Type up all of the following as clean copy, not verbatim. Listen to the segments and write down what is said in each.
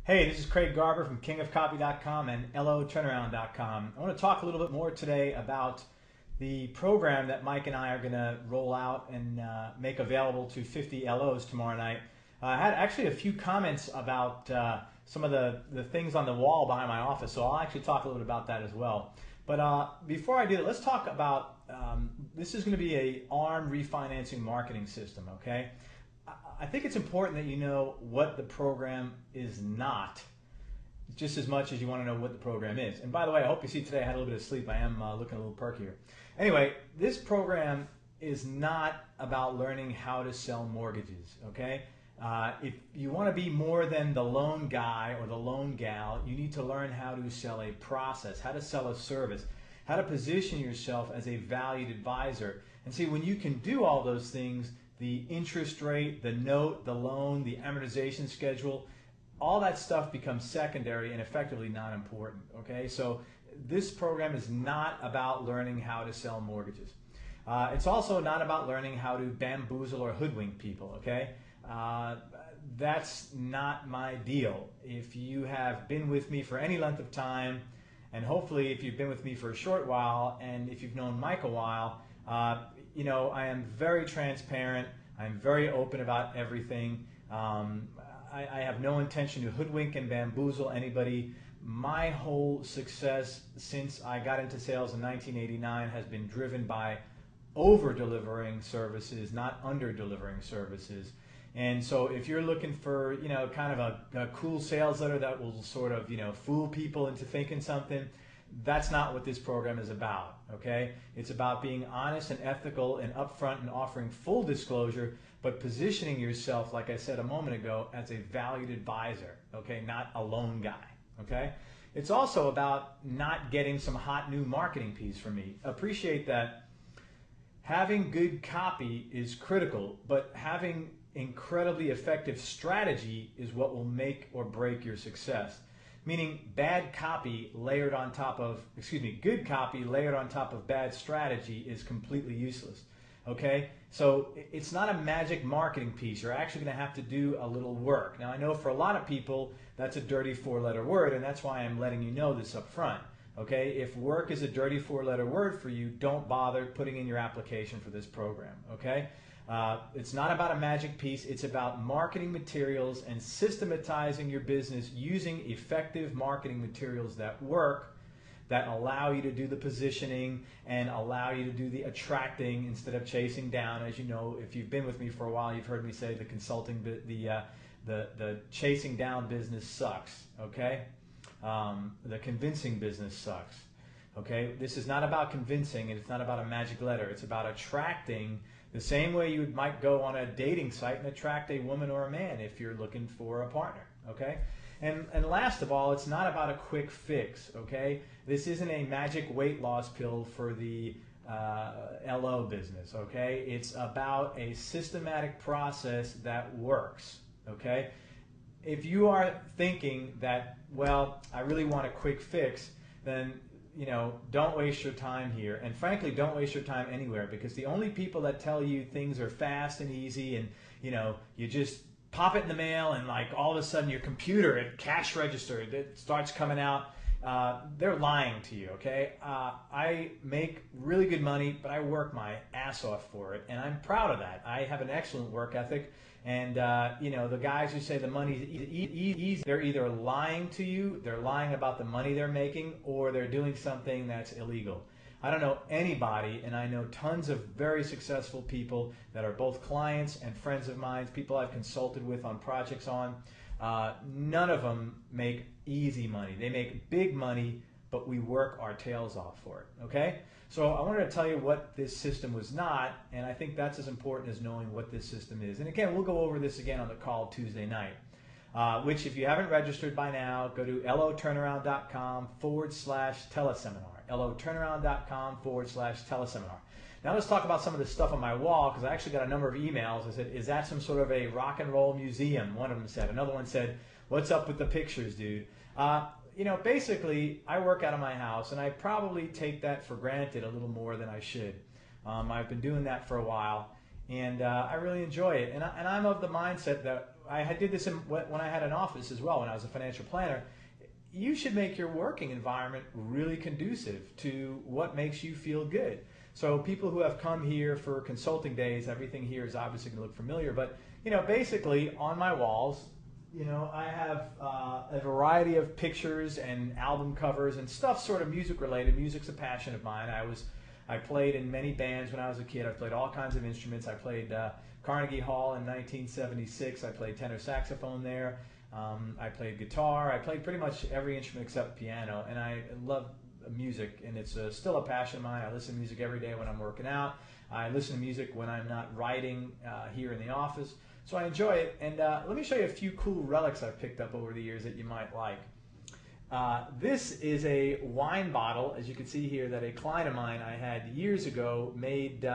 Hey, this is Craig Garber from kingofcopy.com and loturnaround.com. I want to talk a little bit more today about the program that Mike and I are going to roll out and make available to 50 LOs tomorrow night. I had actually a few comments about some of the things on the wall behind my office, so I'll actually talk a little bit about that as well. But before I do that, let's talk about, this is going to be a ARM refinancing marketing system, okay? I think it's important that you know what the program is not, just as much as you want to know what the program is. And by the way, I hope you see today I had a little bit of sleep. I am looking a little perkier. Anyway, this program is not about learning how to sell mortgages, okay? If you want to be more than the loan guy or the loan gal, you need to learn how to sell a process, how to sell a service, how to position yourself as a valued advisor. And see, when you can do all those things, the interest rate, the note, the loan, the amortization schedule, all that stuff becomes secondary and effectively not important, okay? So this program is not about learning how to sell mortgages. It's also not about learning how to bamboozle or hoodwink people, okay? That's not my deal. If you have been with me for any length of time, and hopefully if you've been with me for a short while, and if you've known Mike a while, you know, I am very transparent. I'm very open about everything. I have no intention to hoodwink and bamboozle anybody. My whole success since I got into sales in 1989 has been driven by over-delivering services, not under-delivering services. And so if you're looking for, you know, kind of a cool sales letter that will sort of, you know, fool people into thinking something, that's not what this program is about, okay? It's about being honest and ethical and upfront and offering full disclosure, but positioning yourself, like I said a moment ago, as a valued advisor, okay? Not a loan guy, okay? It's also about not getting some hot new marketing piece from me. Appreciate that having good copy is critical, but having incredibly effective strategy is what will make or break your success. Meaning bad copy layered on top of, good copy layered on top of bad strategy is completely useless, okay? So it's not a magic marketing piece. You're actually gonna have to do a little work. Now I know for a lot of people that's a dirty four-letter word, and that's why I'm letting you know this up front, okay? If work is a dirty four-letter word for you, don't bother putting in your application for this program, okay? It's not about a magic piece. It's about marketing materials and systematizing your business using effective marketing materials that work, that allow you to do the positioning and allow you to do the attracting instead of chasing down. As you know, if you've been with me for a while, you've heard me say the consulting, the chasing down business sucks, okay? The convincing business sucks, okay? This is not about convincing, and it's not about a magic letter. It's about attracting the same way you might go on a dating site and attract a woman or a man if you're looking for a partner, okay? And last of all, it's not about a quick fix, okay? This isn't a magic weight loss pill for the LO business, okay? It's about a systematic process that works, okay? If you are thinking that, well, I really want a quick fix, then you know, don't waste your time here. And frankly, don't waste your time anywhere, because the only people that tell you things are fast and easy and, you know, you just pop it in the mail and like all of a sudden your computer at cash register that starts coming out, they're lying to you, okay? I make really good money, but I work my ass off for it, and I'm proud of that. I have an excellent work ethic, and you know, the guys who say the money's easy, they're either lying to you, they're lying about the money they're making, or they're doing something that's illegal. I don't know anybody, and I know tons of very successful people that are both clients and friends of mine, people I've consulted with on projects on. None of them make easy money. They make big money, but we work our tails off for it, okay? So I wanted to tell you what this system was not, and I think that's as important as knowing what this system is. And again, we'll go over this again on the call Tuesday night, which if you haven't registered by now, go to loturnaround.com/teleseminar, loturnaround.com/teleseminar. Now let's talk about some of the stuff on my wall, because I actually got a number of emails. I said, is that some sort of a rock and roll museum? One of them said. Another one said, what's up with the pictures, dude? You know, basically, I work out of my house, and I probably take that for granted a little more than I should. I've been doing that for a while, and I really enjoy it. And I'm of the mindset that did this when I had an office as well, when I was a financial planner. You should make your working environment really conducive to what makes you feel good. So people who have come here for consulting days, everything here is obviously going to look familiar, but basically on my walls, I have a variety of pictures and album covers and stuff sort of music related. Music's a passion of mine. I played in many bands when I was a kid. I played all kinds of instruments. I played Carnegie Hall in 1976. I played tenor saxophone there. I played guitar. I played pretty much every instrument except piano, and I love music, and it's still a passion of mine. I listen to music every day when I'm working out. I listen to music when I'm not writing here in the office, so I enjoy it. And let me show you a few cool relics I've picked up over the years that you might like. This is a wine bottle, as you can see here, that a client of mine I had years ago made.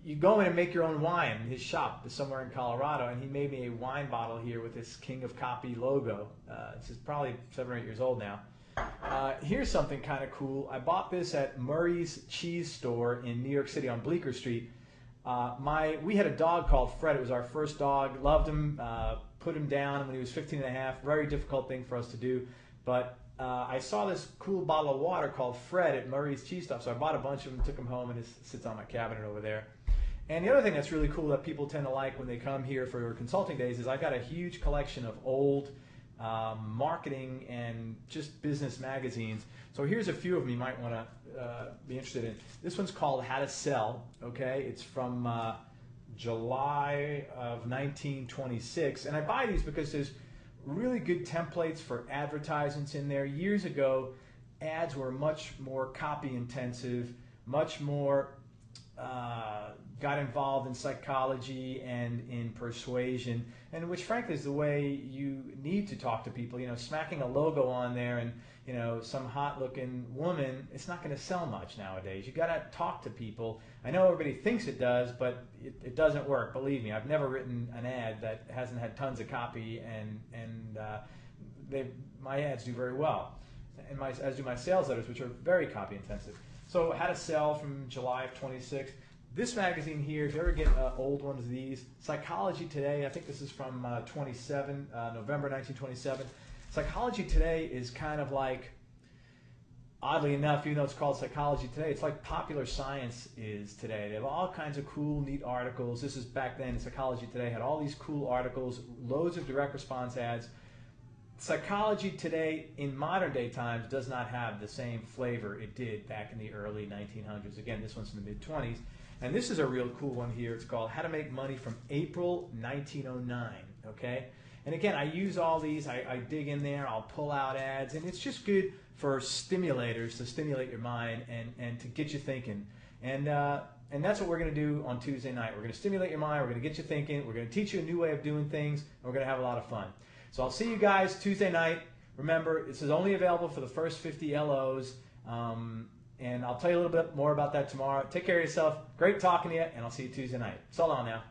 You go in and make your own wine. His shop is somewhere in Colorado, and he made me a wine bottle here with this King of Copy logo. This is probably 7 or 8 years old now. Here's something kind of cool. I bought this at Murray's Cheese Store in New York City on Bleecker Street. We had a dog called Fred. It was our first dog. Loved him. Put him down when he was 15 and a half. Very difficult thing for us to do. But I saw this cool bottle of water called Fred at Murray's Cheese Stuff, so I bought a bunch of them, took them home, and it sits on my cabinet over there. And the other thing that's really cool that people tend to like when they come here for consulting days is I've got a huge collection of old marketing and just business magazines. So here's a few of them you might want to be interested in. This one's called How to Sell. Okay, it's from July of 1926, and I buy these because there's really good templates for advertisements in there. Years ago, ads were much more copy intensive, much more got involved in psychology and in persuasion, and which frankly is the way you need to talk to people. Smacking a logo on there and some hot looking woman, it's not going to sell much nowadays. You got to talk to people. I know everybody thinks it does, but it doesn't work. Believe me, I've never written an ad that hasn't had tons of copy, and my ads do very well, and as do my sales letters, which are very copy intensive. So How to Sell from July of 26. This magazine here, if you ever get old ones of these, Psychology Today, I think this is from November 1927. Psychology Today is kind of like, oddly enough, even though it's called Psychology Today, it's like Popular Science is today. They have all kinds of cool, neat articles. This is back then, Psychology Today had all these cool articles, loads of direct response ads. Psychology Today in modern day times does not have the same flavor it did back in the early 1900s. Again, this one's from the mid-20s. And this is a real cool one here. It's called How to Make Money from April 1909, okay? And again, I use all these. I dig in there. I'll pull out ads. And it's just good for stimulators to stimulate your mind and to get you thinking. And that's what we're going to do on Tuesday night. We're going to stimulate your mind. We're going to get you thinking. We're going to teach you a new way of doing things. And we're going to have a lot of fun. So I'll see you guys Tuesday night. Remember, this is only available for the first 50 LOs. And I'll tell you a little bit more about that tomorrow. Take care of yourself. Great talking to you, and I'll see you Tuesday night. So long now.